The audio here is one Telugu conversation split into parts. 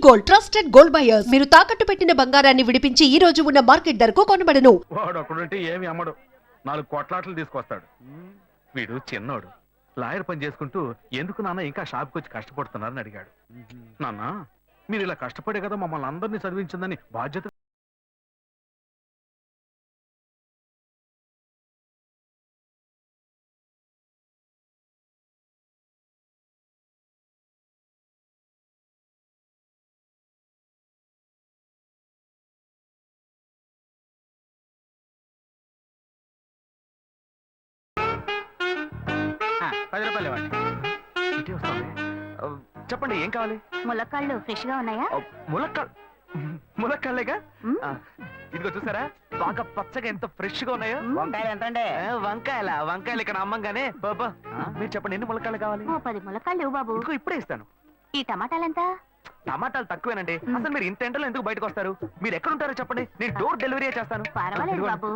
గోల్డ్ ట్రస్టెడ్ గోల్డ్ బయర్స్ మీరు తాకట్టు పెట్టిన బంగారాన్ని విడిపించి ఈ రోజు ఉన్న మార్కెట్ ధరకు కొనబడను. వాడు అక్కడుంటే ఏమి అమ్మడు, 4 కొట్లాట్లు తీసుకొస్తాడు. వీడు చిన్నోడు, లాయర్ పని చేసుకుంటూ ఎందుకు నాన్న ఇంకా షాప్కి వచ్చి కష్టపడుతున్నారని అడిగాడు. నాన్న మీరు ఇలా కష్టపడే కదా మమ్మల్ని అందరినీ చదివించిందని బాధ్యత. చెప్పండి ఏం కావాలి? ములక్కాళ్ళు ఫ్రెష్ గా ఉన్నాయా? ములక్కాళ్ళేగా, ఇదిగో చూసారా బాగా పచ్చగా ఎంత ఫ్రెష్ గా ఉన్నాయో. వంకాయలు ఎంత అండి? వంకాయలు ఇక్కడ అమ్మంగానే. బాబా మీరు చెప్పండి ఎన్ని ములక్కాళ్ళు కావాలి? 10 ములక్కాళ్ళు ఇవ్వు బాబు. ఇదిగో ఇప్పుడే ఇస్తాను. ఈ టమాటాలెంత? టమాటాలు తక్కువేనండి. అసలు మీరు ఇంత ఎండలో ఎందుకు బయటకు వస్తారు? మీరు ఎక్కడ ఉంటారో చెప్పండి, నేను డోర్ డెలివరీ చేస్తాను. పర్వాలేదు బాబు,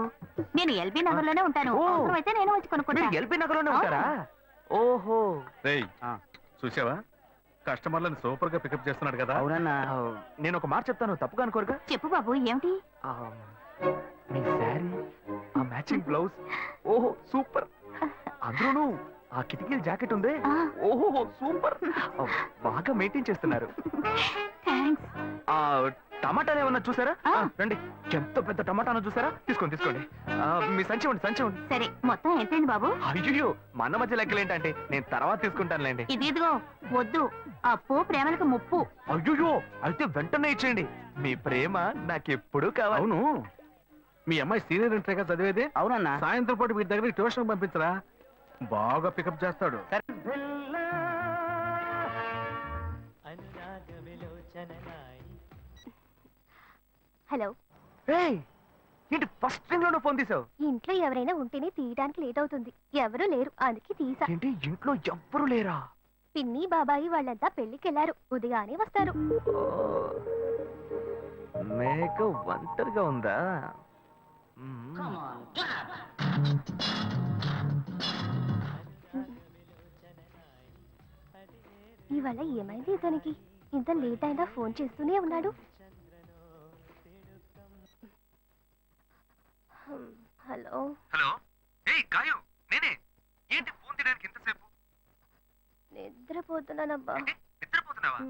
నేను ఎల్బీ నగర్ లోనే ఉంటాను. అయితే నేను వచ్చి కొనుక్కుంటా. ఎల్బీ నగర్ లోనే ఉంటారా? ఓహో చూసావా, కస్టమర్లను సూపర్ గా పికప్ చేస్తున్నాడు కదా. అవునన్నా. నేను ఒక మాట చెప్తాను, తప్పుగా అనుకోరుగా? చెప్పు బాబు, ఏమిటి? మీ శారీ, ఆ మ్యాచింగ్ బ్లౌజ్, ఓహో సూపర్. అందులోనూ ఆ కిటికీల జాకెట్ ఉంది, ఓహో సూపర్. బాగా మెయింటైన్ చేస్తున్నారు. టమాటాలు ఏమన్నా చూసారా? రండి, ఎంత పెద్ద టమాటాను చూసారా? తీసుకోండి తీసుకోండి. మీ సంచి ఉండి సంచి ఉండి. సరే, మొత్తం ఎంతైంది బాబు? అయ్యో మన మధ్య లెక్కలేంటంటే, నేను తర్వాత తీసుకుంటానులేండి. ఇదిగో వద్దు, అప్పు ప్రేమలకు ముప్పు. అయ్యో అయితే వెంటనే ఇచ్చేయండి, మీ ప్రేమ నాకెప్పుడు కావాలి. అవును, మీ అమ్మాయి సీనియర్ ఇంటర్గా చదివేది? అవునన్నా. సాయంత్రం పాటు వీటి దగ్గర ట్యూషన్ పంపించరా, బాగా పికప్ చేస్తాడు. హలో. ఏంటి ఫస్ట్ రింగ్ లోనే ఫోన్ తీసావు? ఇంట్లో ఎవరైనా ఉంటేనే తీయడానికి లేట్ అవుతుంది. ఎవరూ లేరు, అందుకే తీసా. ఏంటి ఇంట్లో ఎవ్వరు లేరా? పిన్ని బాబాయి వాళ్ళంతా పెళ్లికెళ్లారు, ఉదయానే వస్తారు. మేక ఒంటరిగా ఉందా? ఇవాళ ఏమైంది ఇతనికి? ఇంత లేట్ అయినా ఫోన్ చేస్తూనే ఉన్నాడు. Hello hello. ఏయ్ గాయు, నేనే. ఏంటి ఫోన్ తీయడానికి ఇంతసేపు? నిద్రపోతున్నానబ్బా. నిద్రపోతున్నావా?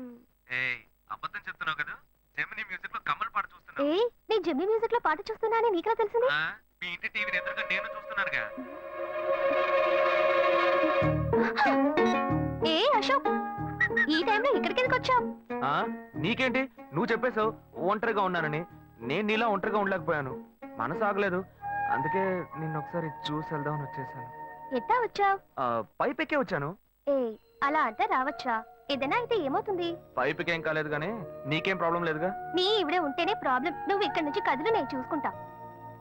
ఏయ్ అబద్ధం చెప్తున్నావు కదా. జెమినీ మ్యూజిక్ లో కమల్ పాట చూస్తున్నావు. ఏయ్, నీ జెమినీ మ్యూజిక్ లో పాట చూస్తున్నానని నీకెలా తెలిసింది? మీ ఇంటి టీవీని ఎదురుగా నేను చూస్తున్నానుగా. ఏ అశోక్, ఈ టైంలో ఇక్కడికి ఎందుకు వచ్చావు? నీకేంటి, నువ్వు చెప్పేశావు ఒంటరిగా ఉన్నానని. నేను నీలా ఒంటరిగా ఉండలేకపోయాను, మనసు ఆగలేదు. అందుకే నిన్న ఒకసారి చూసి వెళ్దామని వచ్చేసాను. ఎట్టా వచ్చావు? పైపెక్కే వచ్చాను. ఏ అలా అంటే రావచ్చా? ఏదైనా అయితే ఏమవుతుంది? పైపెక్కేం కాలేదు కానీ నీకేం ప్రాబ్లం లేదుగా. నీ ఇవిడే ఉంటేనే ప్రాబ్లం. నువ్వు ఇక్కడ నుంచి కదులు, నేను చూసుకుంటా.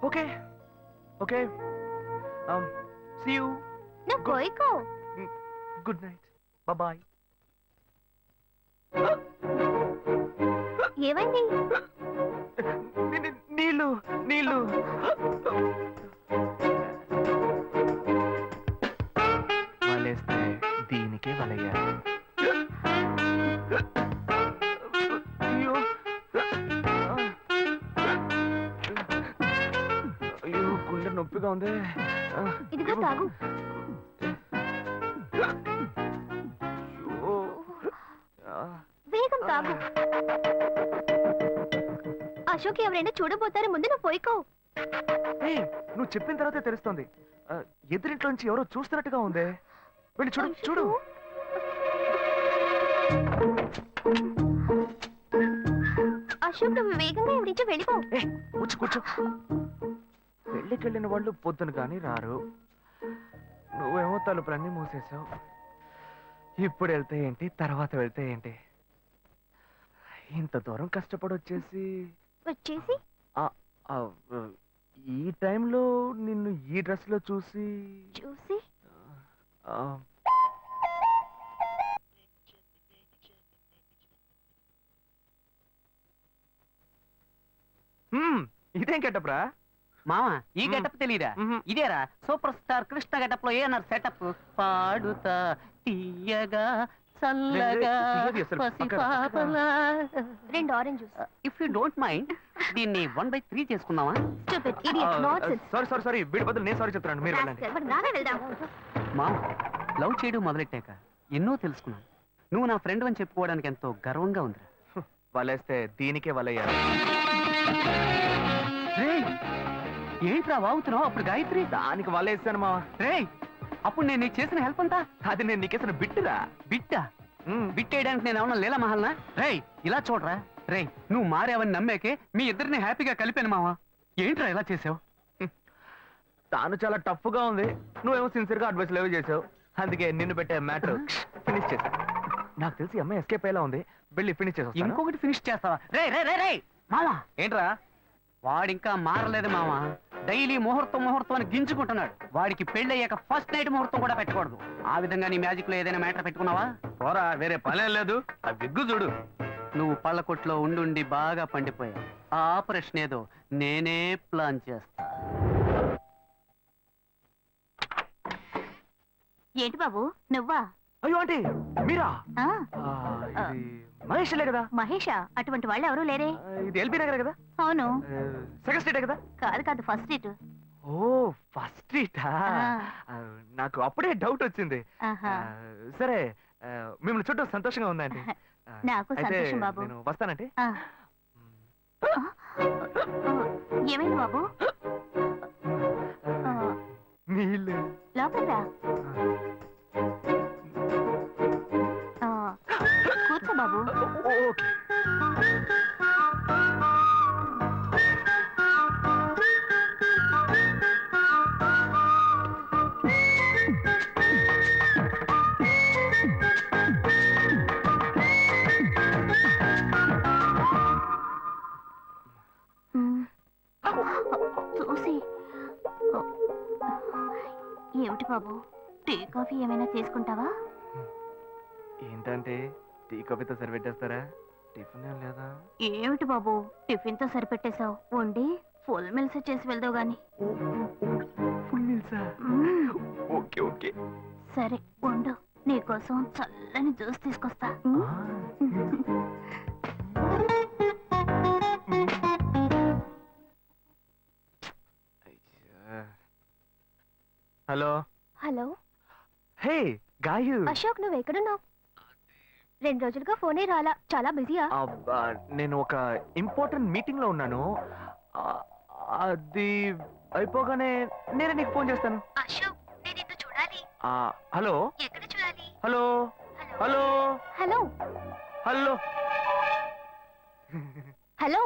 Okay okay, see you. నువ్వు కోయికో. Good night, bye. ఏమైంది? నీళ్ళు నీళ్ళు. వలేస్తే దీనికే వలయ్యారు. అయ్యో అయ్యో, గుండె నొప్పిగా ఉంది. ఇదిగో తాగు. వేగం తాగు. అశోక్ ఎవరైనా చూడబోతారు, ముందు నువ్వు పోయికో. నువ్వు చెప్పిన తర్వాతే తెలుస్తోంది. ఎదురింట్లో నుంచి ఎవరో చూస్తున్నట్టుగా ఉంది. వెళ్ళి చూడు చూడు. అశోక్, నువ్వు వేగంగా ఇవి నుంచి వెళ్ళిపో. కూర్చో కూర్చో. పెళ్ళికెళ్ళిన వాళ్ళు పొద్దున కానీ రారు. నువ్వేమో తలుపులన్నీ మూసేసావు. ఇప్పుడు వెళ్తే ఏంటి, తర్వాత వెళ్తే ఏంటి? ఇంత దూరం కష్టపడి వచ్చేసి ఈ టైంలో నిన్ను ఈ డ్రెస్ లో చూసి ఇదేం గెటప్రా మామా? ఈ గెటప్ తెలీదా? ఇదేరా సూపర్ స్టార్ కృష్ణ గెటప్ లో ఏనారు సెటప్. పాడుతా తీయగా చల్లగా లేదు, అసలు పసిపాపలా. 2 orange juice. If you don't mind దీన్ని 1/3 చేసుకుందామా? Stupid idiot, nonsense. సారీ వీడి బదులు నేను సారీ చెప్తాను, మీరు వెళ్ళండి. Rascal, మరి నానే వెళ్దాం. మా లవ్ చేయడం మొదలెట్టాక ఎన్నో తెలుసుకున్నాను. నువ్వు నా ఫ్రెండ్ అని చెప్పుకోవడానికి ఎంతో గర్వంగా ఉందిరా. వలేస్తే దీనికే వలయ్యారు. రేయ్, ఏంట్రా వాగుతున్నావు? అప్పుడు గాయత్రి దానికి వలేస్తాను మా. రేయ్, అప్పుడు నేను నీకు చేసిన హెల్ప్ అంతా అది నేను నీకేసిన బిట్టురా. బిట్టా? బిట్టేయడానికి నేను ఏమన్నా లీలా మహల్నా? రేయ్, ఇలా చూడరా. రేయ్, నువ్వు మారావని నమ్మేకే మీ ఇద్దరిని హ్యాపీగా కలిపాను మావా. ఏంట్రా ఇలా చేసావు? తాను చాలా టఫ్ గా ఉంది, నువ్వేమో సిన్సియర్ గా అడ్వైస్ లేవు చేసావు. అందుకే నిన్ను పెట్టే మ్యాటర్ ఫినిష్ చేసా. నాకు తెలిసి అమ్మాయి ఎస్కేప్ అయ్యేలా ఉంది, వెళ్ళి ఫినిష్ చేసా. ఇంకొకటి ఫినిష్ చేస్తావా? రే రే రే రే మావా, ఏంట్రా? వాడింకా మారలేదు మావా. డైలీ ముహూర్తం ముహూర్తం అని గింజుకుంటున్నాడు. వాడికి పెళ్లి అయ్యాక ఫస్ట్ నైట్ ముహూర్తం కూడా పెట్టకూడదు. ఆ విధంగా నీ మ్యాజిక్ లో ఏదైనా మ్యాటర్ పెట్టుకున్నావా? పోరా, వేరే పనే లేదు. ఆ విగ్గు చూడు. నువ్వు పళ్ళ కొట్లో ఉండి బాగా పండిపోయావు. ఆ ఆపరేషన్ ఏదో నేనే ప్లాన్ చేస్తా. ఏంటి బాబు నువ్వా? అయ్యో ఆంటీ, మీరా? ఆ, ఇది మహేష్లే కదా? మహేషా? అటువంటి వాళ్ళు ఎవరూ లేరే. ఇది ఎల్బీ నగర్ కదా? అవును. సెకండ్ స్ట్రీటే కదా? కాదు కాదు, ఫస్ట్ సీట్. ఓ, ఫస్ట్ స్ట్రీటా? నాకు అప్పుడే డౌట్ వచ్చింది. సరే, మిమ్మల్ని చుట్టూ సంతోషంగా ఉందండి. నాకు సంతోషం బాబు. నేను వస్తానంటే. ఏమైంది బాబు? నీళ్ళు. లోపల రా. కూర్చో బాబు. ఓకే. చూసి ఏమిటి బాబు, టీ కాఫీ ఏమైనా తీసుకుంటావా? ఏంటంటే టీ కాఫీతో సరిపెట్టేస్తారా? టిఫిన్ ఏం లేదా? ఏమిటి బాబు, టిఫిన్ తో సరిపెట్టేశావు. వండి ఫుల్ మిల్స్ చేసి వెళ్దావు గాని. ఫుల్ మీల్సా? Okay okay. సరే వండు, నీకోసం చల్లని జ్యూస్ తీసుకొస్తా. హలో. హలో. హే గాయు. అశోక్, నువ్వు ఎక్కడున్నావు? 2 రోజులుగా ఫోనే రాలా, చాలా బిజీయా? నేను ఒక ఇంపార్టెంట్ మీటింగ్ లో ఉన్నాను. అది అయిపోగానే నేనే నీకు ఫోన్ చేస్తాను. అశోక్, నేను నిన్ను చూడాలి. హలో. ఎక్కడ చూడాలి? Hello hello hello hello. Hello.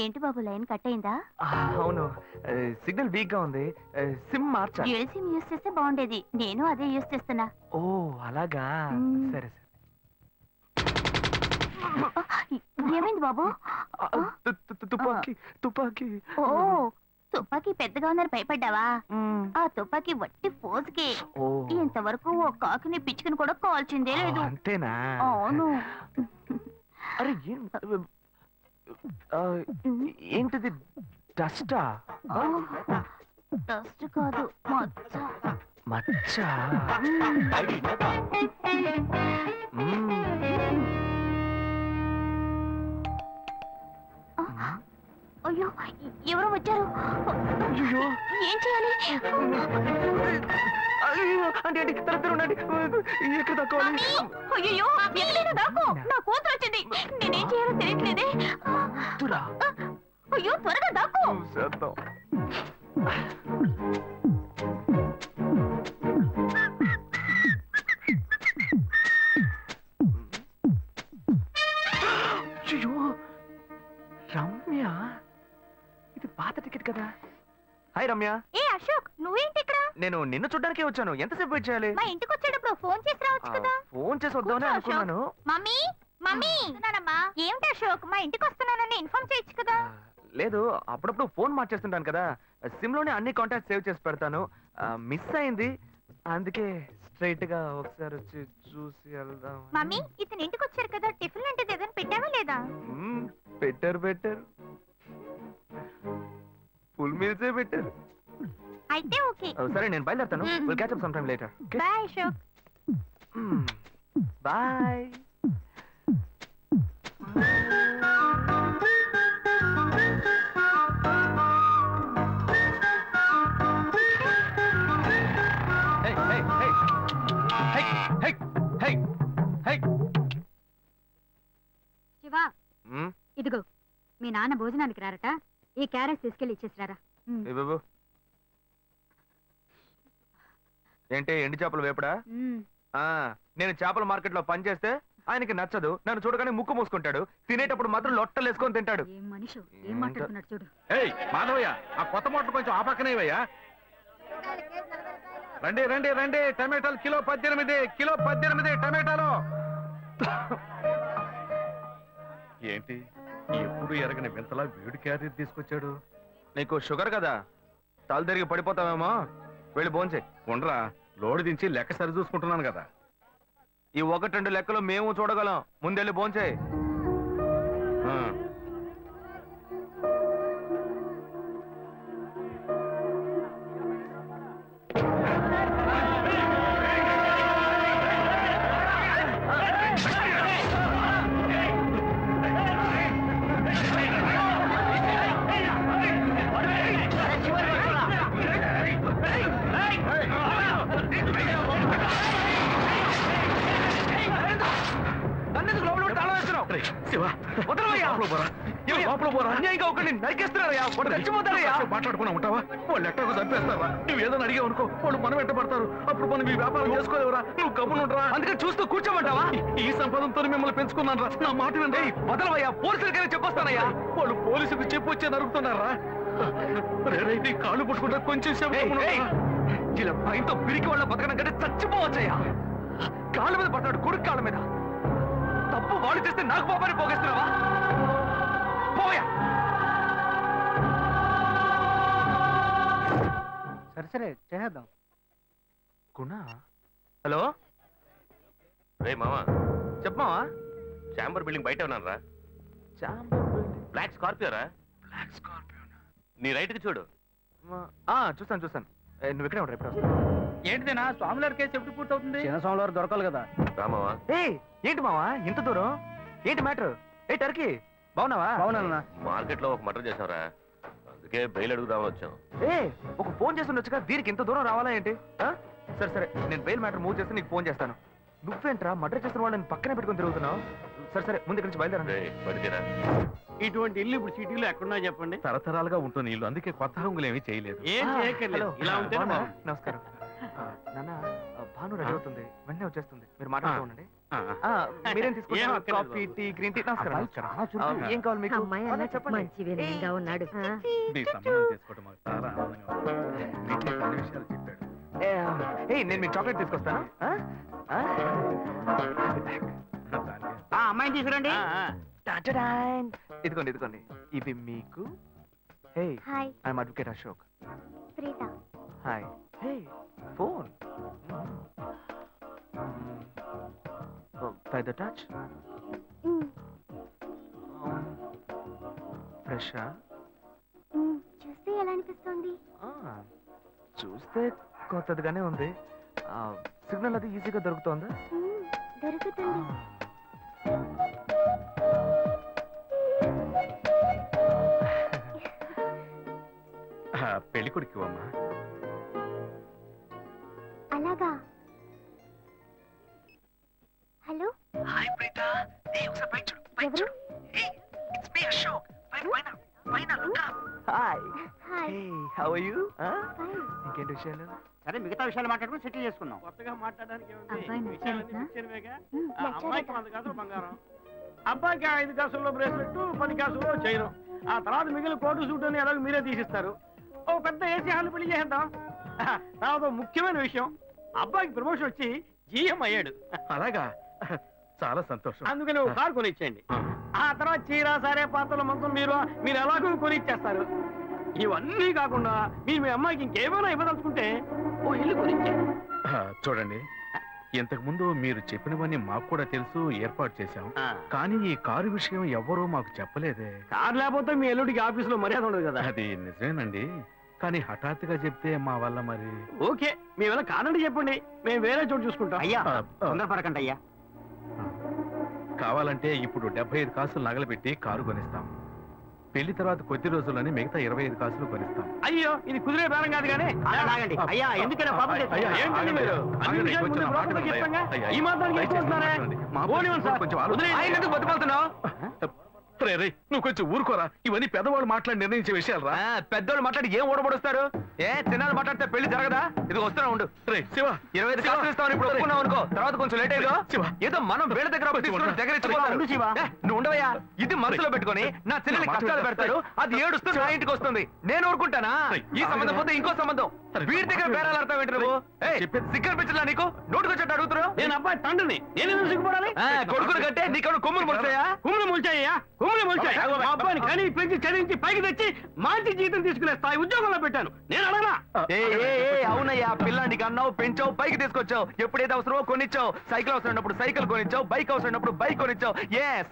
ఏంటి బాబు, లైన్ కట్ అయిందా? అవును, సిగ్నల్ వీక్ గా ఉంది. సిమ్ మార్చా. డ్యూయల్ సిమ్ యూస్ చేస్తే బాగుండేది. నేను అదే యూస్ చేస్తున్నా. ఓ అలాగా. సరే సరే. ఏమైంది బాబు? తుపాకీ తుపాకీ. ఓ, తుపాకీ పెద్దగా ఉందని భయపడ్డావా? ఆ తుపాకీ వట్టి ఫోజుకే. ఇంతవరకు ఓ కాకిని పిచ్చుకుని కూడా కాల్చిందే లేదు. అంతేనా? అవును. అరే ఏంటిది? డస్టా? డస్ట్ కాదు, మచ్చ. మచ్చ? అయ్యో, ఎవరో వచ్చారు. ఏం చేయాలి? అంటే ఎక్కడ తక్కువాలి? అయ్యో, ఎక్కడైనా దాక్కో. నా కూతురు వచ్చింది. నేనేం చేయాలో తెలియట్లేదే. అయ్యో, త్వరగా దాక్కో. రమ్య, ఇది పాత టికెట్ కదా? హాయ్ రమ్య. ఏ అశోక్, నువ్వేంటి ఇక్కడ? నేను నిన్ను చూడ్డానికే వచ్చాను. ఎంతసేపు వెయిట్ చేయాలి? మా ఇంటికి వచ్చేటప్పుడు ఫోన్ చేసి రావచ్చు కదా. ఫోన్ చేసి వద్దామని అనుకున్నాను. మమ్మీ మమ్మీ, ఏమిటి అశోక్, మా ఇంటికి వస్తున్నానని ఇన్ఫార్మ్ చేయొచ్చు కదా. లేదు, అప్పుడప్పుడు ఫోన్ మార్చేస్తుంటాను కదా, సిమ్ లోనే అన్ని కాంటాక్ట్ సేవ్ చేసి పెడతాను. మిస్ అయింది, అందుకే స్ట్రైట్ గా ఒకసారి వచ్చి చూసి వెళ్దాం. మమ్మీ, ఇతను ఇంటికి వచ్చారు కదా, టిఫిన్ లాంటిది ఏదైనా పెట్టావా లేదా? బెటర్ ఫుల్ మీల్సే బెటర్. అయితే ఓకే. సరే, నేను బయలుదేరుతాను. Will catch up some time later. Bye Ashok. Bye. Shiva ఇదిగో మీ నాన్న భోజనానికి రారట, ఈ క్యారెట్ తీసుకెళ్లి ఇచ్చేసిరారా. బాబు ఏంటి ఎండి చేపలు వేపడా? నేను చేపల మార్కెట్ లో పనిచేస్తే ఆయనకి నచ్చదు, నన్ను చూడగానే ముక్కు మూసుకుంటాడు, తినేటప్పుడు మాత్రం లొట్టలు వేసుకొని తింటాడు. ఏం మనిషి ఏం మాట్లాడుతున్నాడు చూడు. ఏయ్ మాధవయ్య, ఆ కొత్త మోటార్ కొంచెం ఆ పక్కనేవయ్యా. రండి రండి రండి, టమాటాలు కిలో 18, కిలో 18 టమాటాలు. ఏంటి ఎప్పుడు ఎరగని వింతలా వేడి క్యారెట్ తీసుకొచ్చాడు? నీకు షుగర్ కదా, తల తిరిగి పడిపోతావేమో, వెళ్ళి భోంచే. ఉండరా, లోడు దించి లెక్క సరి చూసుకుంటున్నాను కదా. ఈ 1-2 లెక్కలు మేము చూడగలం, ముందెళ్ళి భోంచే. మాట్లాడుకున్నా ఉంటావా? వాళ్ళు ఎట్టకు చంపేస్తారా? నువ్వు ఏదో అడిగావు అనుకో, వాళ్ళు మనం వెంట పడతారు. అప్పుడు మనం ఈ వ్యాపారం చేసుకోలేవురా. నువ్వు కబునుంటరా, అందుకే చూస్తూ కూర్చోమంటావా? ఈ సంపదంతో మిమ్మల్ని పెంచుకున్నాను రా. నా మాట వినండి. వదలవయ్యా, పోలీసులకైనా చెప్పొస్తానయ్యా. వాళ్ళు పోలీసులకు చెప్పొచ్చే నరుగుతున్నారా? నీ కాళ్ళు పుట్టుకుంటా కొంచెం సేపు. ఇలా భయంతో పిరికి వాళ్ళ బతకడం కంటే చచ్చిపోవచ్చయ్యా. కాళ్ళ మీద పడతాడు, కొడుకు కాళ్ళ మీద. తప్పు వాళ్ళు చేస్తే నాకు పాపాన్ని పోగేస్తున్నావా? పోయా. సరే చేద్దాం. గుణ, హలో. రే మామా, చెప్పమావా. చాంబర్ బిల్డింగ్ బయట ఉన్నాను రా. బ్లాక్ స్కార్పియో రా. Black Scorpio. నీ రైట్ కి చూడు. చూస్తాను. నువ్వు ఇక్కడే ఉంటా, ఎప్పుడు వస్తా. ఏంటిదేనా స్వామివారి కేసు ఎప్పుడు పూర్తవుతుంది? చిన్న స్వామివారు దొరకాలి కదా. రామావా, ఏంటి మావా ఇంత దూరం? ఏంటి మ్యాటర్? టర్కీ బాగున్నావా? అవునన్నా. మార్కెట్ లో ఒక మర్డర్ చేసావురా, అందుకే బెయిల్ అడుగుదామని వచ్చాం. ఒక ఫోన్ చేసి ఉండొచ్చుగా, దీనికి ఇంత దూరం రావాలా ఏంటి? సరే నేను బెయిల్ మ్యాటర్ మూవ్ చేస్తే నీకు ఫోన్ చేస్తాను. నువ్వేంట్రా మర్డర్ చేస్తున్న వాళ్ళని పక్కనే పెట్టుకుని తిరుగుతున్నావు? సరే ముందు ఇక్కడి నుంచి బయలుదేరండి. పడితేరా ఇటువంటి ఇల్లు ఇప్పుడు సిటీలో ఎక్కడున్నా చెప్పండి. తరతరాలుగా ఉంటుంది ఇల్లు, అందుకే కొత్త హంగులు ఏమీ చేయలేదు. ఏం చేయక్కర్లేదు, ఇలా ఉంటే నమస్కారం. నాన్న, భాను రెడీ అవుతుంది, వెంటనే వచ్చేస్తుంది, మీరు మాట్లాడుతూ ఉండండి. మీరేం తీసుకుంటారు? ఏం అక్కర్లేదు కాఫీ, టీ, గ్రీన్ టీ? నమస్కారం. ఏం కావాలి మీకు? చెప్పండి. ఉన్నాడు. మీ సంబంధం చేసుకోవడం మాకు చాలా ఆనందంగా ఉంది. నీకే కొన్ని విషయాలు చెప్పాడు. నేను మీకు చాక్లెట్ తీసుకొస్తాను. దానికి అమ్మాయిని తీసుకురండి. ఇదిగోండి ఇవి మీకు. Hi, I'm advocate Ashok. Preetha. Hi. Phone by the touch. ఫ్రెషా? చూస్తే ఎలా అనిపిస్తుంది? చూస్తే కొత్తదిగానే ఉంది. సిగ్నల్ అది ఈజీగా దొరుకుతోందా? దొరుకుతుంది. పెళ్లి కొడుకు అమ్మా. అలాగా. హలో, ఎవరు? Hi. Hi. How are you? Fine. ఇంకేంటి విషయాలు? సరే మిగతా విషయాలు మాట్లాడుకుని సెటిల్ చేసుకుందాం. కొత్తగా మాట్లాడడానికి ఏముంది? అబ్బాయి విషయాలన్నీ నచ్చాడా? నిచ్చెనవేగా. నచ్చాడట. అమ్మాయికి 100 కాసులు బంగారం, అబ్బాయికి 5 కాసుల్లో బ్రేస్లెట్, 10 కాసుల్లో చైను. ఆ తర్వాత మిగిలిన కోటు సూట్ అని ఎలాగో మీరే తీసిస్తారు. ఓ పెద్ద ఏసీ హాల్ పెళ్లి చేద్దాం. తర్వాత ముఖ్యమైన విషయం, అబ్బాయికి ప్రమోషన్ వచ్చి జీఎం అయ్యాడు. అలాగా, చాలా సంతోషం. అందుకని ఒక కారు కొనిచ్చేయండి. ఆ తర్వాత చీర, సారే, పాత్రల మొత్తం మీరు ఎలాగో కొనిచ్చేస్తారు. ఇవన్నీ కాకుండా మీరు మీ అమ్మాయికి ఇంకేమైనా ఇవ్వదలుచుకుంటే ఓ ఇల్లు కొనిచ్చేయండి. చూడండి, ఇంతకు ముందు మీరు చెప్పినవన్నీ మాకు కూడా తెలుసు, ఏర్పాటు చేశాం. కానీ ఈ కారు విషయం ఎవ్వరూ మాకు చెప్పలేదే. కారు లేకపోతే మీ ఎల్లుడికి ఆఫీసులో మర్యాద ఉండదు కదా. అది నిజమేనండి, కానీ హఠాత్తుగా చెప్తే మా వల్ల మరి. ఓకే, మీ వల్ల కానండి చెప్పండి, మేము వేరే చోటు చూసుకుంటాం. అయ్యా ఆ, తొందరపడకండి అయ్యా. కావాలంటే ఇప్పుడు 75 కాసులు నగలు పెట్టి కారు కొనిస్తాం. పెళ్లి తర్వాత కొద్ది రోజుల్లోనే మిగతా 25 కాసులు కొనిస్తాం. అయ్యో ఇది కుదిరే బేరం కాదు కానీ ఆగండి. అయ్యా, ఎందుకైనా పాపం చేస్తారు? అయ్యా, ఏంటండి మీరు అన్ని ఆగండి, విషయాలు కొంచెం ముందు నా బ్రోకర్తో మాట చెప్పంగా? వినండి. ఈ మాత్రానికి దయచేసి ఎక్కువస్తున్నారా? మాట్లాడండి. మా పోనివ్వండి సార్. కొంచెం ఆలోచించండి. వదిలేయండి. ఆయన ఎందుకు బతుకుతున్నావు? రే, నువ్వు కొంచెం ఊరుకోరా. ఇవన్నీ పెద్దవాళ్ళు మాట్లాడి నిర్ణయించే విషయాలు రా. పెద్దోళ్ళు మాట్లాడి ఏం ఓడబడుస్తారు? చిన్నాళ్ళు మాట్లాడితే పెళ్లి జరగదా? ఇది వస్తున్నా ఉండు. రే శివ, 25 కాసులు ఇస్తామని ఇప్పుడు ఒప్పుకున్నావు అనుకో, తర్వాత కొంచెం లేట్ అయ్యో. శివ. ఏదో మనం వేళ దగ్గర అప్పు తీసుకుని దగ్గర ఇచ్చిపోతారు. ఉండు శివ. నువ్వు ఉండవయ్యా. ఇది మనసులో పెట్టుకొని నా చెల్లెలి మాట కష్టాలు వినరా? పెడతారు, అది ఏడుస్తూ నా ఇంటికి వస్తుంది. నేను ఊరుకుంటానా? ఈ సంబంధం పోతే ఇంకో సంబంధం. వీడి దగ్గర బేరాలు ఆడతావు ఏంటి నువ్వు? సిగ్గర్ పిచ్చలా నీకు? నోటుకొచ్చేట్టు అడుగుతున్నావు? నేను అబ్బాయి తండ్రిని నేను సిగ్గుపడాలి. కొడుకులు కంటే నీకు కొమ్ములు ముడతాయా? కుమ్ములు మొలిచాయ్యా, కుమ్ములు మొలిచాయి. మా అబ్బాయిని కని పెంచి చదివించి పైకి తెచ్చి మంచి జీతం తీసుకునే స్థాయి ఉద్యోగంలో పెట్టాను. నేను అడగనా? అవునయ్యా, పిల్లానికి అన్నావు, పెంచావు, పైకి తీసుకొచ్చావు. ఎప్పుడైతే అవసరమో కొనిచ్చావు. సైకిల్ అవసరమైనప్పుడు సైకిల్ కొనిచ్చావు, బైక్ అవసరమైనప్పుడు బైక్ కొనిచ్చావు.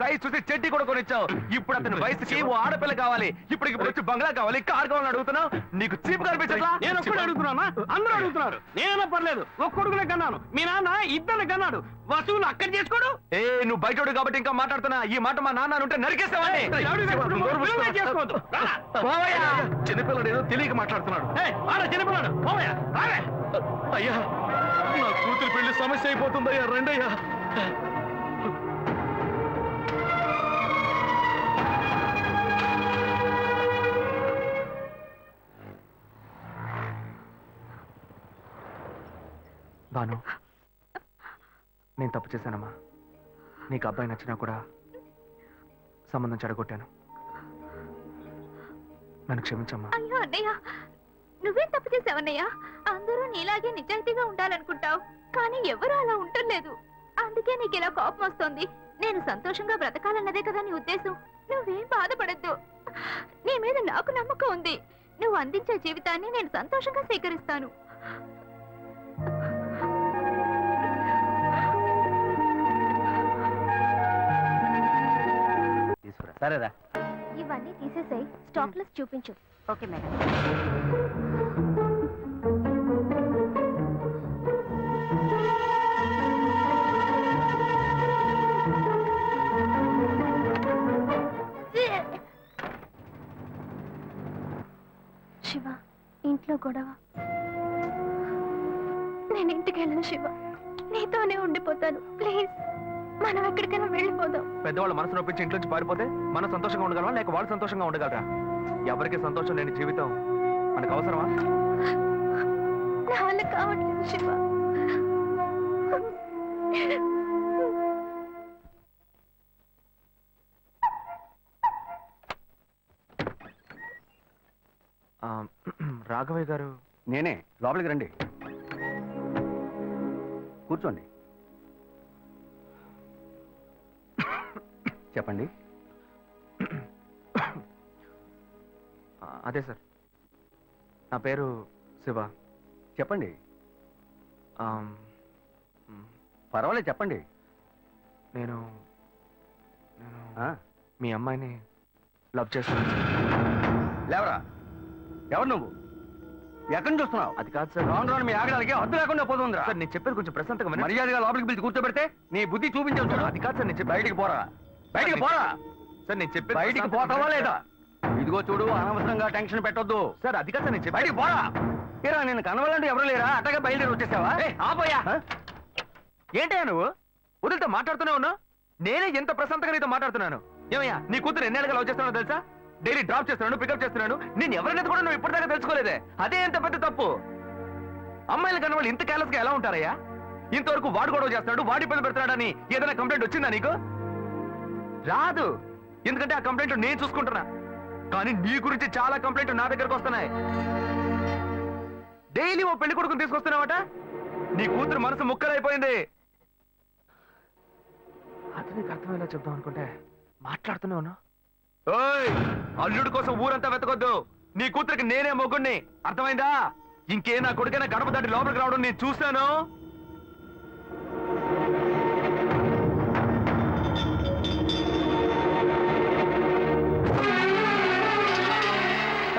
సైజ్ చూసి చెట్టి కూడా కొనిచ్చావు. ఇప్పుడు అతని వయసుకి ఓ ఆడపిల్ల కావాలి. ఇప్పుడు వచ్చి బంగ్లా కావాలి, కార్ కావాలని అడుగుతున్నావు. నీకు చీప్ కనిపించట్లా? నేను ఒక్కడే అడుగుతున్నా, అందరూ అడుగుతున్నారు. నేనైనా పర్లేదు, ఒక్క కొడుకునే కన్నాను. మీ నాన్న ఇద్దరు కన్నాడు. వసూలు అక్కడ చేసుకోడు. నువ్వు బయటోడు కాబట్టి ఇంకా మాట్లాడుతున్నా. ఈ మాట మా నాన్న ఉంటే నరికేస్తావని. చేసుకోవద్దు. చిన్నపిల్లడు ఏదో తెలియక మాట్లాడుతున్నాడు. చిన్నపిల్లాడు పోవయ్యా, రావే. అయ్యా, నా కూతురు పెళ్లి సమస్య అయిపోతుందయ్యా, రండయ్యా. బాను, నేను తప్పు చేశానమ్మా. నీకు అబ్బాయి నచ్చినా కూడా సంబంధం చెడగొట్టాను. నన్ను క్షమించమ్మా. అయ్యో అన్నయ్య, నువ్వేం తప్పు చేసావన్నయ్య? అందరూ నీలాగే నిజాయితీగా ఉండాలనుకుంటావు, కానీ ఎవరు అలా ఉండలేదు. అందుకే నీకు ఇలా కోపం వస్తుంది. నేను సంతోషంగా బ్రతకాలన్నదే కదా నీ ఉద్దేశం. నువ్వేం బాధపడద్దు. నీ మీద నాకు నమ్మకం ఉంది. నువ్వు అందించే జీవితాన్ని నేను సంతోషంగా స్వీకరిస్తాను. సరేరా. ఇవన్నీ తీసేసాయి, స్టాక్ లిస్ట్ చూపించు. Okay madam. శివ, ఇంట్లో గొడవ. నేను ఇంటికి వెళ్ళను శివ, నీతోనే ఉండిపోతాను. ప్లీజ్, మనం ఎక్కడికైనా వెళ్ళిపోదాం. పెద్దవాళ్ళ మనసు నొప్పించి ఇంట్లోంచి పారిపోతే మనం సంతోషంగా ఉండగలమా, లేక వాళ్ళు సంతోషంగా ఉండగలరా? ఎవరికి సంతోషం లేని జీవితం మనకు అవసరమా? నా వల్ల కావట్లేదు శివ. రాఘవయ్య గారు. నేనే, లోపలికి రండి, కూర్చోండి. చెప్పండి. అదే సార్, నా పేరు శివ. చెప్పండి, ఆమ్, పర్వాలేదు చెప్పండి. నేను నేను ఆ, మీ అమ్మాయిని లవ్ చేస్తాను. లేవరా, ఎవరు నువ్వు? ఎక్కడి నుంచి వస్తున్నావు? అది కాదు సార్. రాను రాను మీ ఆగడానికి హద్దు లేకుండా పోతుందిరా. సార్, నేను చెప్పేది కొంచెం ప్రశాంతంగా వినండి. మర్యాదగా లోపలికి పిలిచి కూర్చోబెడితే నీ బుద్ధి చూపించావు చూడు. అది కాదు సార్, నేను చెప్పేది. బయటికి పోరా, బయటికి పోరా. సార్, నేను చెప్పేది బయటికి ప్రశాంతంగా పోతావా వినండి లేదా? సార్. ఇదిగో చూడు, అనవసరంగా టెన్షన్ పెట్టొద్దు. సార్, అది కాదు సార్, నేను చెప్పేది. బయటికి పోరా. ఏరా, నేను కనవాలంటే ఎవరు లేరా? అట్టగా బయలుదేరి వచ్చేసావా? ఆపోయా. ఆ? ఏంటయ్యా నువ్వు వదిలితో మాట్లాడుతూనే ఉన్నావు? నేనే ఎంత ప్రశాంతంగా నీతో మాట్లాడుతున్నాను. ఏమయ్యా, నీ కూతురు ఎన్నేళ్ళగా లవ్ చేస్తున్నావు తెలుసా? డైలీ డ్రాప్ చేస్తున్నాను, పికప్ చేస్తున్నాను. నేను ఎవరినైతే కూడా నువ్వు ఇప్పటిదాకా తెలుసుకోలేదే. అదే ఎంత పెద్ద తప్పు. అమ్మాయిలు కన్నా వాళ్ళు ఇంత కేర్లెస్ గా ఎలా ఉంటారయ్యా? ఇంతవరకు వాడు గొడవ చేస్తున్నాడు, వాడి ఇబ్బంది పెడుతున్నాడని ఏదైనా కంప్లైంట్ వచ్చిందా నీకు? రాదు, ఎందుకంటే ఆ కంప్లైంట్ నేను చూసుకుంటున్నా. కానీ నీ గురించి చాలా కంప్లైంట్ నా దగ్గరకు వస్తున్నాయి. డైలీ ఓ పెళ్లి కొడుకుని తీసుకొస్తున్నావట. నీ కూతురు మనసు ముక్కలైపోయింది. అది నీకు అర్థమయ్యేలా చెప్దాం అనుకుంటే మాట్లాడుతూనే ఉన్నా. ఓయ్, అల్లుడి కోసం ఊరంతా వెతకొద్దు. నీ కూతురికి నేనే మొగ్గుణ్ణి, అర్థమైందా? ఇంకే నా కొడుకైనా గడప దాటి లోపలికి రావడం నేను చూశాను.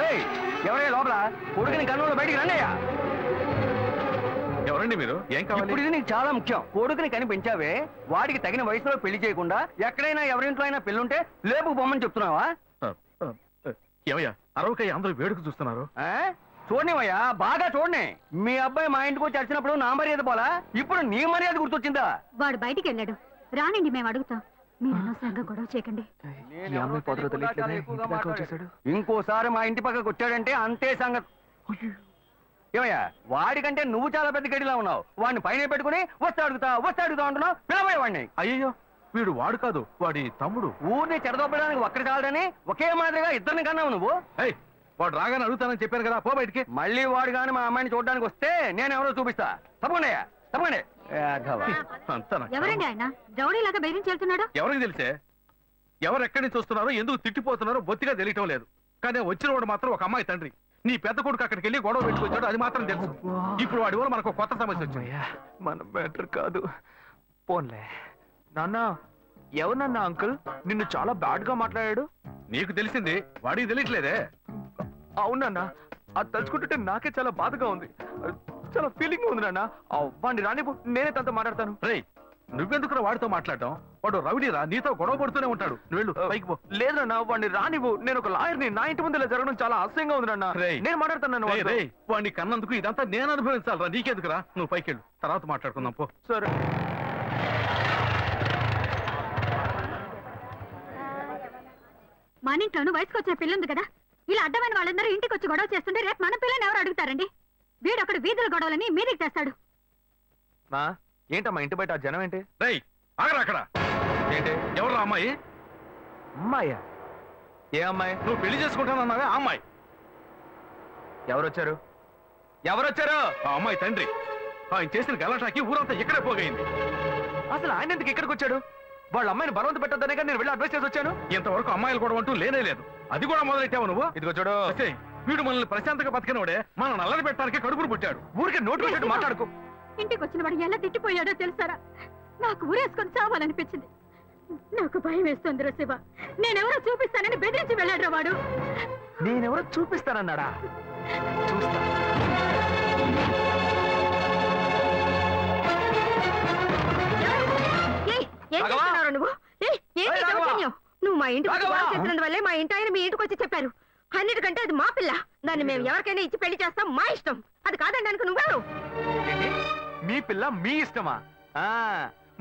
ఏయ్, ఎవరయ్యా లోపల? కొడుకుని కన్నులో బయటికి రండి అయ్యా. ఎవరండి ఎవరండి మీరు? ఏం కావాలి? ఇప్పుడు ఇది నీకు చాలా ముఖ్యం. కొడుకుని కనిపించావే, వాడికి తగిన వయసులో పెళ్లి చేయకుండా ఎక్కడైనా ఎవరింట్లో అయినా పెళ్ళుంటే లేపుకు పొమ్మని చెప్తున్నావా? ఏమయ్యా అరవకయ్య అందరూ వేడుక చూస్తున్నారు. చూడనివయ్యా, బాగా చూడని. మీ అబ్బాయి మా ఇంటికి వచ్చి వచ్చినప్పుడు నా మర్యాద పోలా, ఇప్పుడు నీ మర్యాద గుర్తొచ్చిందా? వాడు బయటికి వెళ్ళాడు, రానండి మేము అడుగుతాం. మీరు అనవసరంగా గొడవ చేయకండి. ఇంకోసారి మా ఇంటి పక్కకు వచ్చాడంటే అంతే సంగతి. ఏమయ్యా, వాడికంటే నువ్వు చాలా పెద్ద గడిలా ఉన్నావు. వాడిని పైన పెట్టుకుని వస్తా అడుగుతా అంటున్నావు. పిలవయ్య వాడిని. అయ్యయ్యో వీడు వాడు కాదు, వాడి తమ్ముడు. ఊరిని చెడదొప్పడానికి ఒక్కడి చాలదని ఒకే మాదిరిగా ఇద్దరిని కన్నావు నువ్వు. ఏయ్, వాడు రాగానే అడుగుతానని చెప్పాను కదా, పో బయటికి. మళ్ళీ వాడు గాని మా అమ్మాయిని చూడడానికి వస్తే నేను ఎవరో చూపిస్తా. తప్పకుండా తప్పకుండా. అంతా నాకు ఎవరండి ఆయన రౌడీలాగా బెదిరించి వెళ్తున్నాడు? ఎవరికి తెలిసే? ఎవరు ఎక్కడి నుంచి వస్తున్నారో, ఎందుకు తిట్టిపోతున్నారో బొత్తిగా తెలియటం లేదు. కానీ వచ్చిన వాడు మాత్రం ఒక అమ్మాయి తండ్రి. నీ పెద్ద కొడుకు అక్కడికి వెళ్ళి గొడవ పెట్టుకొచ్చాడు, అది మాత్రం తెలుసు. ఇప్పుడు వాడి వల్ల మనకు కొత్త సమస్య వచ్చింది. మన బెటర్ కాదు. పోన్లే నాన్న. ఎవరన్నా అంకుల్ నిన్ను చాలా బ్యాడ్ గా మాట్లాడాడు? నీకు తెలిసింది, వాడికి తెలియట్లేదే. అవునన్నా, అది తలుచుకుంటుంటే నాకే చాలా బాధగా ఉంది. చాలా ఫీలింగ్ ఉంది నాన్న. వాడిని రానిపో, నేనే తనతో మాట్లాడతాను. రేయ్, నువ్వెందుకు వాడితో మాట్లాడటం? వాడు రౌడీరా, నీతో గొడవ పడుతూనే ఉంటాడు. నువ్వు వెళ్ళు, పైకి పో. లేదన్నా, వాడిని రానివ్వు. నేను ఒక లాయర్ని. నా ఇంటి ముందు ఇలా జరగడం చాలా అసహ్యంగా ఉంది నాన్న. రేయ్, నేను మాట్లాడతాను. రేయ్, వాడిని కన్నందుకు ఇదంతా నేను అనుభవించాలరా, నీకెందుకురా? నువ్వు పైకి వెళ్ళు, తర్వాత మాట్లాడుకుందాం పో. సరే. మన ఇంట్లోనూ వయసుకు వచ్చిన పిల్లుంది కదా, ఇలా అడ్డమైన వాళ్ళందరూ ఇంటికి వచ్చి గొడవ చేస్తుంటే రేపు మన పిల్లని ఎవరు అడుగుతారండి? వీడు అక్కడ వీధుల గొడవలని మీదికి తెస్తాడు. మా ఏంటమ్మా ఇంటి బయట ఆ జనం ఏంటి? రేయ్, ఆగరా అక్కడ. ఏంటి? ఎవర్రా అమ్మాయి? అమ్మాయ్యా? ఏ అమ్మాయి? నువ్వు పెళ్లి చేసుకుంటానన్నావే ఆ అమ్మాయి. ఎవరొచ్చారు? ఎవరొచ్చారు? ఆ అమ్మాయి తండ్రి. ఆయన చేసిన గలాటాకి ఊరంతా ఇక్కడే పోగైంది. అసలు ఆయన ఎందుకు ఇక్కడికి వచ్చాడు? వాళ్ళ అమ్మాయిని బలవంత పెట్టద్దనే నేను వెళ్ళి అడ్వైస్ చేసి వచ్చాను. ఇంతవరకు అమ్మాయిలు కూడా అంటూ లేనే లేదు. అది కూడా మొదలెట్టావు నువ్వు. ఇదిగో చూడు, ఒసేయ్, వీడు మనల్ని ప్రశాంతంగా బతికినోడే మన నల్లని పెట్టడానికి కడుపును పుట్టాడు. ఊరికే నోటు పెట్టట్టు మాట్లాడుకో. ఇంటికి వచ్చిన వాడు ఎలా తిట్టిపోయాడో తెలుసారా? నాకు ఊరేసుకొని చావాలనిపించింది. నాకు భయం వేస్తుంది శివ. నేనెవరో చూపిస్తానని బెదిరించి వెళ్ళాడు వాడు. నేనెవరో చూపిస్తానన్నాడా? చూస్తా. ఏం చేస్తున్నావు నువ్వు? నువ్వు మా ఇంటికి చేస్తున్నందు వల్లే మా ఇంటి ఆయన మీ ఇంటికి వచ్చి చెప్పారు. అన్నిటికంటే అది మా పిల్ల. దాన్ని మేము ఎవరికైనా ఇచ్చి పెళ్లి చేస్తాం, మా ఇష్టం. అది కాదండి నువ్వెవరు? మీ పిల్ల మీ ఇష్టమా?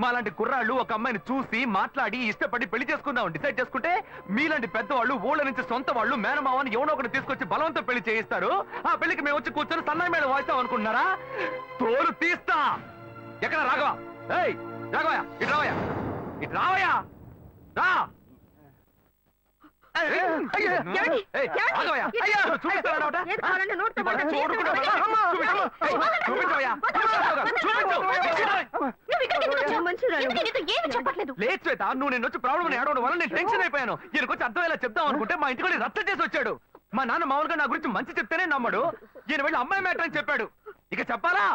మాలాంటి కుర్రాళ్ళు ఒక అమ్మాయిని చూసి మాట్లాడి ఇష్టపడి పెళ్లి చేసుకుందాం డిసైడ్ చేసుకుంటే, మీలాంటి పెద్దవాళ్ళు ఊళ్ళ నుంచి సొంత వాళ్ళు మేనమావని ఎవనో ఒకటి తీసుకొచ్చి బలవంతం పెళ్లి చేయిస్తారు. ఆ పెళ్లికి మేము వచ్చి కూర్చొని సన్నాయి మీద వాయిస్తాం అనుకుంటున్నారా? తోలు తీస్తా. ఎక్కడ రాఘవ? ఏయ్ రాఘవయ్య, ఇటు రావయ్యా, ఇటు రావయ్యా, రా. లేదు శ్వేత, నువ్వు నేను వచ్చి ప్రాబ్లం ఏడవడం వల్ల నేను టెన్షన్ అయిపోయాను. ఈయనకొచ్చి అర్థమయ్యేలా చెప్దాం అనుకుంటే మా ఇంటికి రచ్చ చేసి వచ్చాడు. మా నాన్న మామూలుగా నా గురించి మంచి చెప్తేనే నమ్మడు. ఈయన వెళ్ళి అమ్మాయి మ్యాటర్ అని చెప్పాడు. ఇక చెప్పాలా?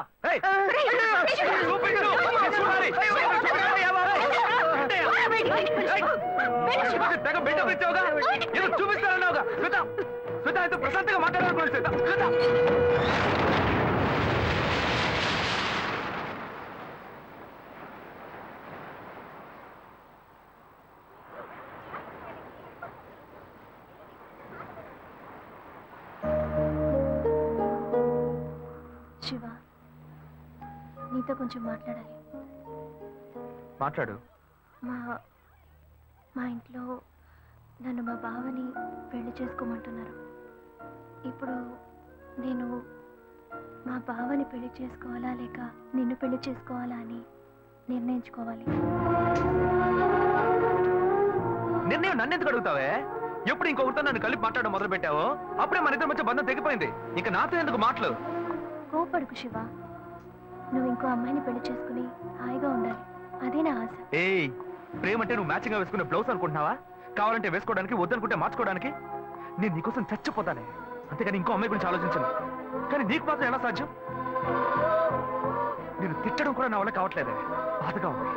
తెగ బిల్డప్ ఇచ్చావుగా, ఏదో చూపిస్తానన్నావుగా. శ్వేత, శ్వేత అయితే ప్రశాంతంగా మాట్లాడాలనుకున్నాను. శ్వేత, శ్వేత. శివ, నీతో కొంచెం మాట్లాడాలి. మాట్లాడు. మా ఇంట్లో నన్ను మా బావని పెళ్లి చేసుకోమంటున్నారు. ఇప్పుడు నేను మా బావని పెళ్లి చేసుకోవాలా లేక నిన్ను పెళ్లి చేసుకోవాలా అని నిర్ణయించుకోవాలి. నిర్ణయం నన్నెందుకు అడుగుతావే? ఎప్పుడు ఇంకొకరితో నన్ను కలిపి మాట్లాడడం మొదలు పెట్టావో అప్పుడే మన ఇద్దరి మధ్య బంధం తెగిపోయింది. ఇంకా నాతో ఎందుకు మాటలు? కోపడుకు శివ, నువ్వు ఇంకో అమ్మాయిని పెళ్లి చేసుకుని హాయిగా ఉండాలి, అదే నా ఆశ. ఏయ్, ప్రేమ అంటే నువ్వు మ్యాచింగ్ గా వేసుకునే బ్లౌజ్ అనుకుంటున్నావా? కావాలంటే వేసుకోవడానికి, వద్దనుకుంటే మార్చుకోవడానికి. నేను నీకోసం చచ్చిపోతానే, అంతేగాని ఇంకో అమ్మాయి గురించి ఆలోచించను. కానీ నీకు మాత్రం ఎలా సాధ్యం? నేను తిట్టడం కూడా నా వల్ల కావట్లేదే, బాధగా ఉంది.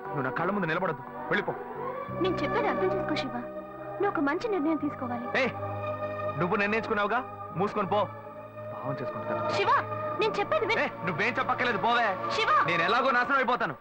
నువ్వు నా కళ్ళ ముందు నిలబడద్దు, వెళ్ళిపో. నేను చెప్పేది అర్థం చేసుకో శివ, నువ్వు ఒక మంచి నిర్ణయం తీసుకోవాలి. ఏ, నువ్వు నిర్ణయించుకున్నావుగా, మూసుకొని పో. భావం చేసుకుంటా. శివ, నేను చెప్పేది విను. నువ్వేం చెప్పక్కర్లేదు పోవే. శివ నేను ఎలాగో నాశనం అయిపోతాను.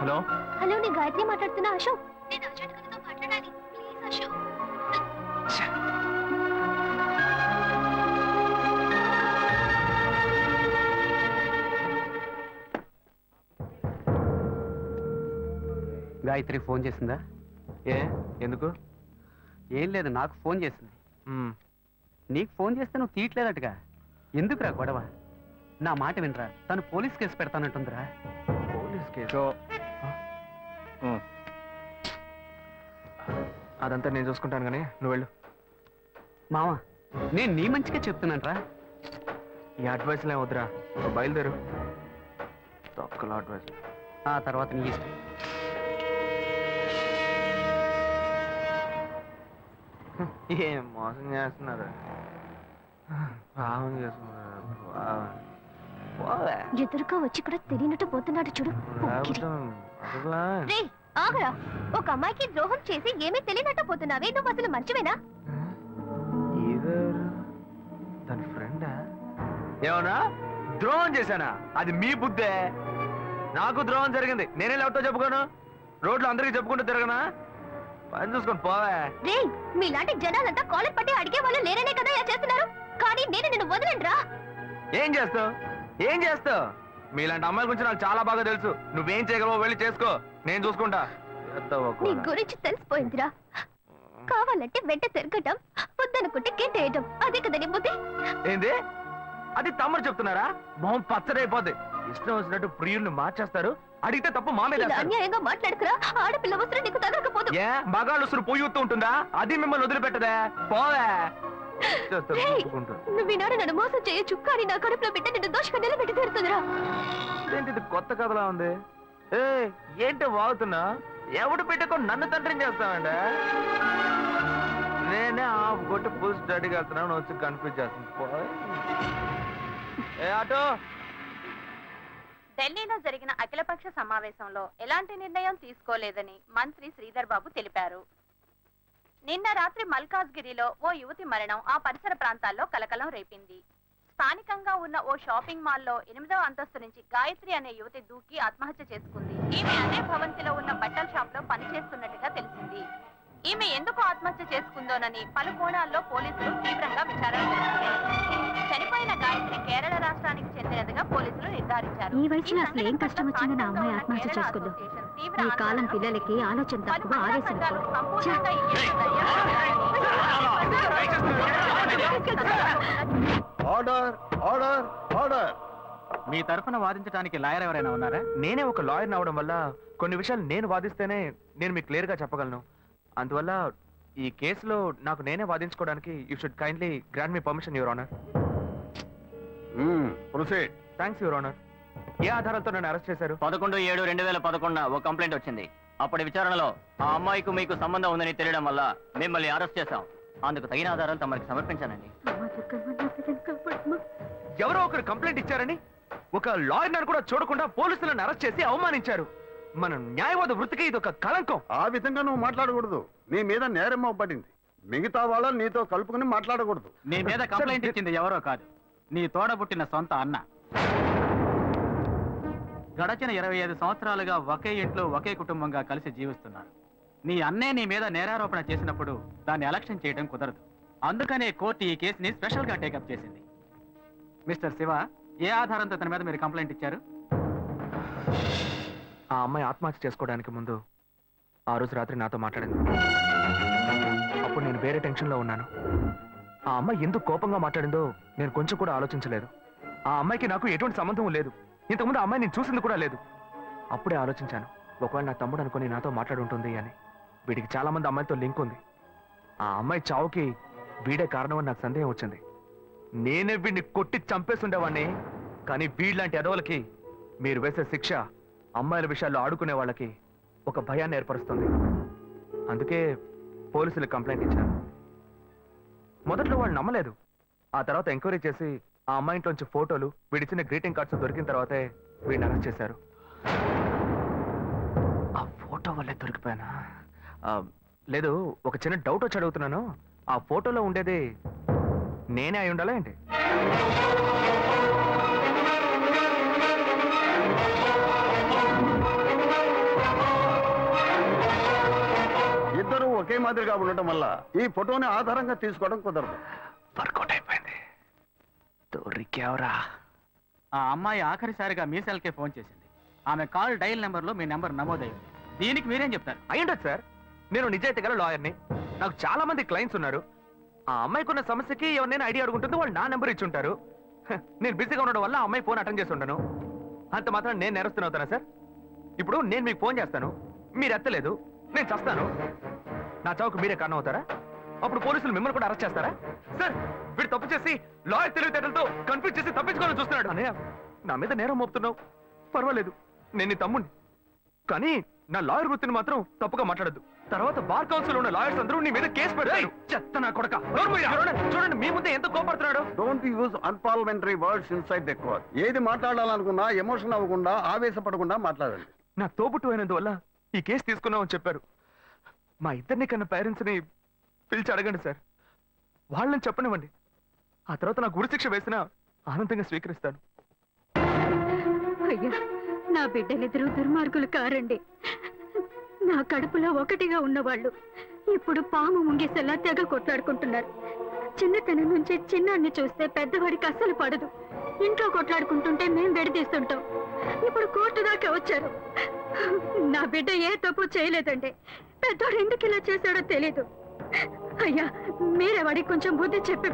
హలో హలో నేను గాయత్రి మాట్లాడుతున్నా అశోక్. నేను అర్జెంట్ గారితో మాట్లాడాలి ప్లీజ్ అశోక్. గాయత్రి ఫోన్ చేసిందా? ఏ ఎందుకు? ఏం లేదు, నాకు ఫోన్ చేసింది. మ్మ్. నీకు ఫోన్ చేస్తే నువ్వు తీయట్లేదటగా. ఎందుకురా గొడవ? నా మాట వినరా, తను పోలీస్ కేసు పెడతానంటుందిరా. Police case? అదంతా నేను చూసుకుంటాను కానీ నువ్వు వెళ్ళు. మావా, నేను నీ మంచిగా చెప్తున్నానరా. ఈ అడ్వైస్లే వద్దురా, నువ్వు బయలుదేరు. తొక్కలో అడ్వైస్. ఆ తర్వాత నీ ఇష్టం. ఏం మోసం చేస్తున్నారు, పాపం చేస్తున్నారు. పోవే. ఎదురుగా వచ్చి కూడా తెలియనట్టు పోతున్నాడు చూడు. లేకపోతే అసలు రే ఆగరా, ఒక అమ్మాయికి ద్రోహం చేసి ఏమీ తెలియనట్టు పోతున్నావే, నువ్వు అసలు మంచివేనా? ఇదెవరు? తన ఫ్రెండా? ఏమన్నా ద్రోహం చేశానా? అది మీ బుద్ధే. నాకు ద్రోహం జరిగింది, నేనే ఎవరితో చెప్పుకోను? రోడ్లు అందరికీ చెప్పుకుంటూ తిరగనా? పని చూసుకొని పోవే. రే మీలాంటి జనాలంతా కాలర్ పట్టి అడిగే వాళ్ళు లేరనే కదా ఇలా చేస్తున్నారు, కానీ నేను నిన్ను వదలండ్రా. ఏం చేస్తావు? ఏం చేస్తావు? మీలాంటి అమ్మాయిల గురించి నాకు చాలా బాగా తెలుసు. నువ్వేం చేయగలవో వెళ్ళి చేసుకో, నేను చూసుకుంటా. నీ గురించి తెలిసిపోయిందిరా. కావాలంటే వెంట తిరగటం, వద్దనుకుంటే గెంటేయటం, అదే కదా నీ బుద్ధి. ఏంది? అది తమ్ముడు చెప్తున్నారా? మొహం పచ్చడైపోద్ది. ఇష్టం వచ్చినట్టు ప్రియుల్ని మార్చేస్తారు, అడిగితే తప్పు మా మీద ఇలా వేస్తారు. అన్యాయంగా మాట్లాడుకురా. ఆడపిల్ల వస్త్రం నీకు తగలకపోదు. ఏ మగాళ్ళు ఉసురు పొయ్యి ఉంటుందా? అది మిమ్మల్ని వదిలిపెట్టదే. పోవే. చేస్తారు, రేయ్, ఒప్పుకుంటారు. నువ్వు ఈనాడు నన్ను మోసం చేయొచ్చు, కానీ నా కడుపులో బిడ్డ నిన్ను దోషగా నిలబెట్టి తీరుతుందిరా. ఏంటిది కొత్త కథలా ఉంది? ఏ ఏంటి వాగుతున్నా? ఎవడు పెట్టుకొని నన్ను తండ్రిని చేస్తామండి? నేనే ఆఫ్ కొట్టి ఫుల్ స్టడీకి వెళ్తున్నాను, వచ్చి కన్ఫ్యూజ్ చేస్తాను. ఏ ఆటో. ఢిల్లీలో జరిగిన అఖిలపక్ష సమావేశంలో ఎలాంటి నిర్ణయం తీసుకోలేదని మంత్రి శ్రీధర్ బాబు తెలిపారు. నిన్న రాత్రి మల్కాజ్గిరిలో ఓ యువతి మరణం ఆ పరిసర ప్రాంతాల్లో కలకలం రేపింది. స్థానికంగా ఉన్న ఓ షాపింగ్ మాల్లో 8వ అంతస్తు నుంచి గాయత్రి అనే యువతి దూకి ఆత్మహత్య చేసుకుంది. ఈమె అదే భవంతిలో ఉన్న బట్టల షాప్ లో పనిచేస్తున్నట్టుగా తెలిసింది. ఈమె ఎందుకు ఆత్మహత్య చేసుకుందోనని పలు కోణాల్లో పోలీసులు తీవ్రంగా విచారణ చేస్తున్నారు. చనిపోయిన గాయత్రి కేరళ రాష్ట్రానికి చెందినదిగా పోలీసులు నిర్ధారించారు. ఈ వయసులో అసలు ఏం కష్టం వచ్చిందో నా అమ్మాయి ఆత్మహత్య చేసుకుందో. ఈ కాలం పిల్లలకి ఆలోచన తక్కువ, ఆవేశం ఆర్డర్ ఆర్డర్ ఆర్డర్. మీ తరఫున వాదించడానికి లాయర్ ఎవరైనా ఉన్నారా? నేనే ఒక లాయర్ అవడం వల్ల కొన్ని విషయాలు నేను వాదిస్తేనే నేను మీకు క్లియర్ గా చెప్పగలను. అందువల్ల ఈ కేసులో నాకు నేనే వాదించుకోవడానికి you should kindly grant me permission, your honour. Proceed. Thanks your honour. ఏ ఆధారంతో నన్ను అరెస్ట్ చేశారు? 11/7/2011 ఓ కంప్లైంట్ వచ్చింది. అప్పటి విచారణలో ఆ అమ్మాయికి మీకు సంబంధం ఉందని తెలియడం వల్ల మిమ్మల్ని అరెస్ట్ చేశాం. అందుకు తగిన ఆధారాలు తమరికి సమర్పించానండి. ఎవరో ఒకరు కంప్లైంట్ ఇచ్చారని ఒక లాయర్ కూడా చూడకుండా పోలీసులను అరెస్ట్ చేసి అవమానించారు. మన న్యాయవాద వృత్తికి ఇది ఒక కళంకం. ఆ విధంగా నువ్వు మాట్లాడకూడదు. నీ మీద నేరం పడింది. మిగతా వాళ్ళని నీతో కలుపుకుని మాట్లాడకూడదు. నీ మీద కంప్లైంట్ ఇచ్చింది ఎవరో కాదు, నీ తోడబుట్టిన సొంత అన్న. గడచిన 25 సంవత్సరాలుగా ఒకే ఇంట్లో ఒకే కుటుంబంగా కలిసి జీవిస్తున్నారు. నీ అన్నే నీ మీద నేరారోపణ చేసినప్పుడు దాన్ని అలక్ష్యం చేయడం కుదరదు. అందుకనే కోర్టు ఈ కేసుని స్పెషల్ గా టేకప్ చేసింది. మిస్టర్ శివ, ఏ ఆధారంతో తన మీద మీరు కంప్లైంట్ ఇచ్చారు? ఆ అమ్మాయి ఆత్మహత్య చేసుకోవడానికి ముందు ఆ రోజు రాత్రి నాతో మాట్లాడింది. అప్పుడు నేను వేరే టెన్షన్లో ఉన్నాను. ఆ అమ్మాయి ఎందుకు కోపంగా మాట్లాడిందో నేను కొంచెం కూడా ఆలోచించలేదు. ఆ అమ్మాయికి నాకు ఎటువంటి సంబంధం లేదు. ఇంతకుముందు ఆ అమ్మాయి నేను చూసింది కూడా లేదు. అప్పుడే ఆలోచించాను, ఒకవేళ నా తమ్ముడు అనుకుని నాతో మాట్లాడుంటుంది అని. వీడికి చాలా మంది అమ్మాయితో లింక్ ఉంది. ఆ అమ్మాయి చావుకి వీడే కారణమని నాకు సందేహం వచ్చింది. నేనే వీడిని కొట్టి చంపేస్తుండేవాడిని. కానీ వీళ్ళంటి ఎదవలకి మీరు వేసే శిక్ష అమ్మాయిల విషయాల్లో ఆడుకునే వాళ్ళకి ఒక భయాన్ని ఏర్పరుస్తుంది. అందుకే పోలీసులకు కంప్లైంట్ ఇచ్చాను. మొదట్లో వాళ్ళు నమ్మలేదు. ఆ తర్వాత ఎంక్వైరీ చేసి ఆ అమ్మాయి ఇంట్లోంచి ఫోటోలు వీడిచ్చిన గ్రీటింగ్ కార్డ్స్ దొరికిన తర్వాతే వీడిని అరెస్ట్ చేశారు. ఆ ఫోటో వల్లే దొరికిపోయానా? లేదు, ఒక చిన్న డౌట్ వచ్చి అడుగుతున్నాను. ఆ ఫోటోలో ఉండేది నేనే అయి ఉండాలా ఏంటి? ఇద్దరు ఒకే మాదిరిగా ఉండటం వల్ల ఈ ఫోటోని ఆధారంగా తీసుకోవడం కుదరదు. వర్కౌట్ అయిపోయింది. దొరికావరా? ఆ అమ్మాయి ఆఖరిసారిగా మీ సెల్కే ఫోన్ చేసింది. ఆమె కాల్ డైల్ నెంబర్లో మీ నెంబర్ నమోదైంది. దీనికి మీరేం చెప్తారు? అయ్యుండదు సార్. నేను నిజాయితీ గల లాయర్ని. నాకు చాలా మంది క్లయింట్స్ ఉన్నారు. ఆ అమ్మాయికి ఉన్న సమస్యకి ఎవరినైనా ఐడియా అడుగుంటుంది, వాళ్ళు నా నెంబర్ ఇచ్చి ఉంటారు. నేను బిజీగా ఉండడం వల్ల ఆ అమ్మాయి ఫోన్ అటెండ్ చేసి ఉంటాను. అంత మాత్రం నేను నేరస్తున్నా అవుతానా సార్? ఇప్పుడు నేను మీకు ఫోన్ చేస్తాను, మీరు ఎత్తలేదు, నేను చస్తాను. నా చావుకు మీరే కారణం అవుతారా? అప్పుడు పోలీసులు మిమ్మల్ని కూడా అరెస్ట్ చేస్తారా? సార్, వీడు తప్పు చేసి లాయర్ తెలివితేటలతో కన్ఫ్యూజ్ చేసి తప్పించుకోవాలని చూస్తున్నాడు. అన్నయ్య, నా మీద నేరం మోపుతున్నావు, పర్వాలేదు, నేను నీ తమ్ముడిని. కానీ నా లాయర్ వృత్తిని మాత్రం తప్పుగా మాట్లాడద్దు. తర్వాత బార్ కౌన్సిల్ ఉన్న లాయర్స్ అందరూ నీ మీద కేసు పెడతారు. చెత్త నా కొడక. చూడండి, మీ ముందే ఎంత కోపడుతున్నాడు. Don't use unparliamentary words inside the court. ఏది మాట్లాడాలనుకున్నా ఎమోషన్ అవ్వకుండా, ఆవేశపడకుండా మాట్లాడండి. నా తోబుట్టు అయినందువల్ల ఈ కేసు తీసుకున్నామని చెప్పారు. మా ఇద్దరిని కన్నా పేరెంట్స్ని పిలిచి అడగండి సార్. వాళ్ళని చెప్పనివ్వండి. ఆ తర్వాత నాకు ఉరిశిక్ష వేసినా ఆనందంగా స్వీకరిస్తాను. అయ్యా, నా బిడ్డలిద్దరూ దుర్మార్గులు కారండి. నా కడుపులో ఒకటిగా ఉన్నవాళ్ళు ఇప్పుడు పాము ముంగేసేలా తెగ కొట్లాడుకుంటున్నారు. చిన్నతనం నుంచి చిన్నాన్ని చూస్తే పెద్దవాడికి అస్సలు పడదు. ఇంట్లో కొట్లాడుకుంటుంటే మేం విడదీస్తుంటాం. ఇప్పుడు కోర్టు దాకా వచ్చారు. నా బిడ్డ ఏ తప్పు చేయలేదండి. పెద్దోడు ఎందుకు ఇలా చేశాడో తెలీదు. అయ్యా, మీరే వాడికి కొంచెం బుద్ధి చెప్పి